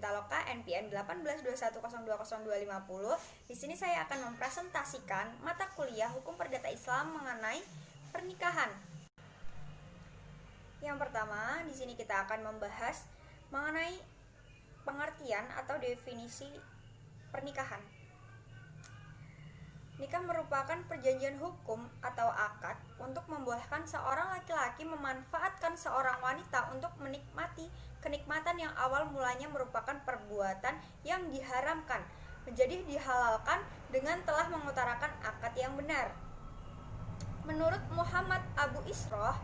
Pitaloka NPM 1821020250. Di sini saya akan mempresentasikan mata kuliah Hukum Perdata Islam mengenai pernikahan. Yang pertama, di sini kita akan membahas mengenai pengertian atau definisi pernikahan. Nikah merupakan perjanjian hukum atau akad untuk membolehkan seorang laki-laki memanfaatkan seorang wanita untuk menikmati kenikmatan yang awal mulanya merupakan perbuatan yang diharamkan menjadi dihalalkan dengan telah mengutarakan akad yang benar. Menurut Muhammad Abu Isroh,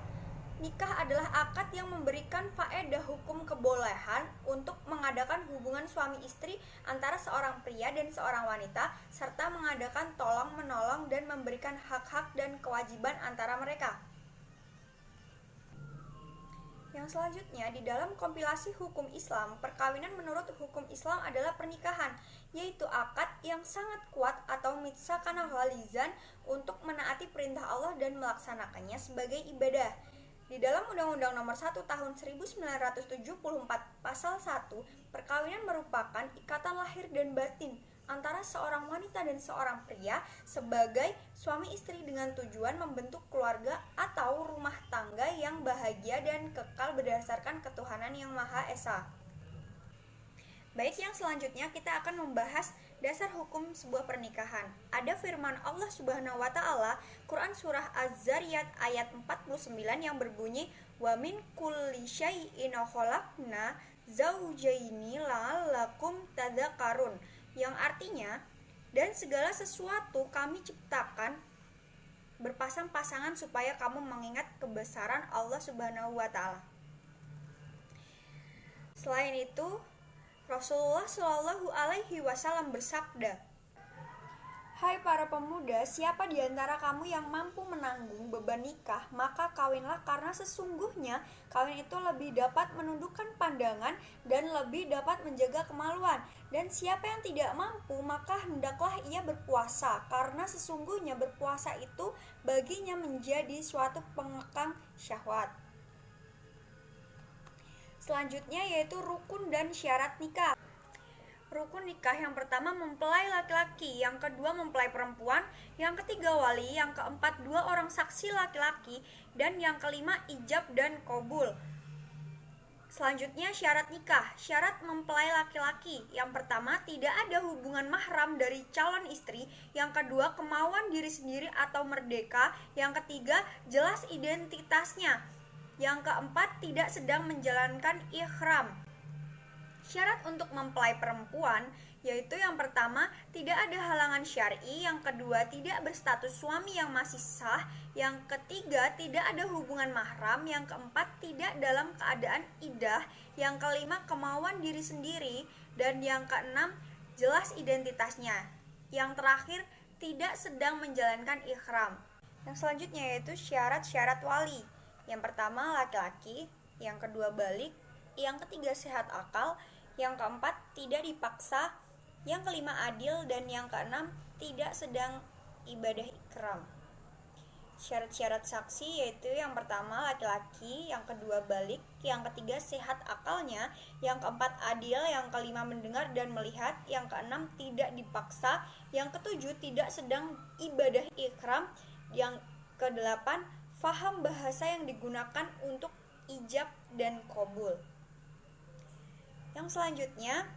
nikah adalah akad yang memberikan faedah hukum kebolehan untuk mengadakan hubungan suami istri antara seorang pria dan seorang wanita, serta mengadakan tolong-menolong dan memberikan hak-hak dan kewajiban antara mereka. Yang selanjutnya, di dalam kompilasi hukum Islam, perkawinan menurut hukum Islam adalah pernikahan, yaitu akad yang sangat kuat atau mitsakana ghalizan untuk menaati perintah Allah dan melaksanakannya sebagai ibadah. Di dalam Undang-Undang Nomor 1 Tahun 1974 Pasal 1, perkawinan merupakan ikatan lahir dan batin antara seorang wanita dan seorang pria sebagai suami istri dengan tujuan membentuk keluarga atau rumah tangga yang bahagia dan kekal berdasarkan ketuhanan yang Maha Esa. Baik, yang selanjutnya kita akan membahas dasar hukum sebuah pernikahan. Ada firman Allah Subhanahu wa taala, Quran surah Az-Zariyat ayat 49 yang berbunyi, "Wa min kulli syai'in khalaqna zaujaini la'allakum tadzakarun." Yang artinya, dan segala sesuatu kami ciptakan berpasang-pasangan supaya kamu mengingat kebesaran Allah Subhanahu wa taala. Selain itu, Rasulullah Shallallahu Alaihi Wasallam bersabda, "Hai para pemuda, siapa di antara kamu yang mampu menanggung beban nikah, maka kawinlah, karena sesungguhnya kawin itu lebih dapat menundukkan pandangan dan lebih dapat menjaga kemaluan. Dan siapa yang tidak mampu, maka hendaklah ia berpuasa, karena sesungguhnya berpuasa itu baginya menjadi suatu pengekang syahwat." Selanjutnya yaitu rukun dan syarat nikah. Rukun nikah yang pertama mempelai laki-laki, yang kedua mempelai perempuan, yang ketiga wali, yang keempat dua orang saksi laki-laki, dan yang kelima ijab dan qabul. Selanjutnya syarat nikah. Syarat mempelai laki-laki, yang pertama tidak ada hubungan mahram dari calon istri, yang kedua kemauan diri sendiri atau merdeka, yang ketiga jelas identitasnya, yang keempat tidak sedang menjalankan ihram. Syarat untuk mempelai perempuan yaitu yang pertama tidak ada halangan syar'i, yang kedua tidak berstatus suami yang masih sah, yang ketiga tidak ada hubungan mahram, yang keempat tidak dalam keadaan iddah, yang kelima kemauan diri sendiri, dan yang keenam jelas identitasnya, yang terakhir tidak sedang menjalankan ihram. Yang selanjutnya yaitu syarat-syarat wali. Yang pertama laki-laki, yang kedua balik, yang ketiga sehat akal, yang keempat tidak dipaksa, yang kelima adil, dan yang keenam tidak sedang ibadah ikram. Syarat-syarat saksi yaitu yang pertama laki-laki, yang kedua balik, yang ketiga sehat akalnya, yang keempat adil, yang kelima mendengar dan melihat, yang keenam tidak dipaksa, yang ketujuh tidak sedang ibadah ikram, yang kedelapan faham bahasa yang digunakan untuk ijab dan qabul. Yang selanjutnya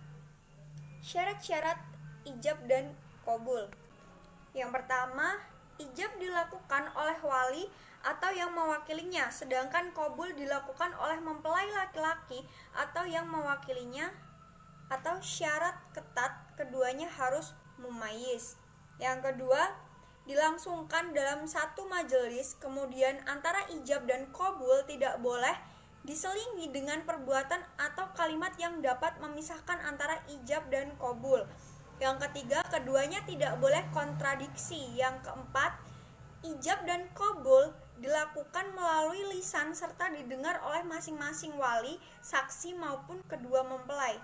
syarat-syarat ijab dan qabul. Yang pertama, ijab dilakukan oleh wali atau yang mewakilinya, sedangkan qabul dilakukan oleh mempelai laki-laki atau yang mewakilinya, atau syarat ketat keduanya harus mumayyiz. Yang kedua, dilangsungkan dalam satu majelis, kemudian antara ijab dan qabul tidak boleh diselingi dengan perbuatan atau kalimat yang dapat memisahkan antara ijab dan qabul. Yang ketiga, keduanya tidak boleh kontradiksi. Yang keempat, ijab dan qabul dilakukan melalui lisan serta didengar oleh masing-masing wali, saksi maupun kedua mempelai.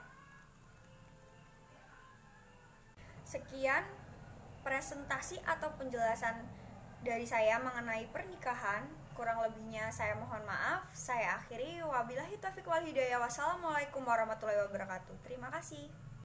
Sekian presentasi atau penjelasan dari saya mengenai pernikahan. Kurang lebihnya saya mohon maaf. Saya akhiri, wabillahi taufiq wal hidayah. Wassalamualaikum warahmatullahi wabarakatuh. Terima kasih.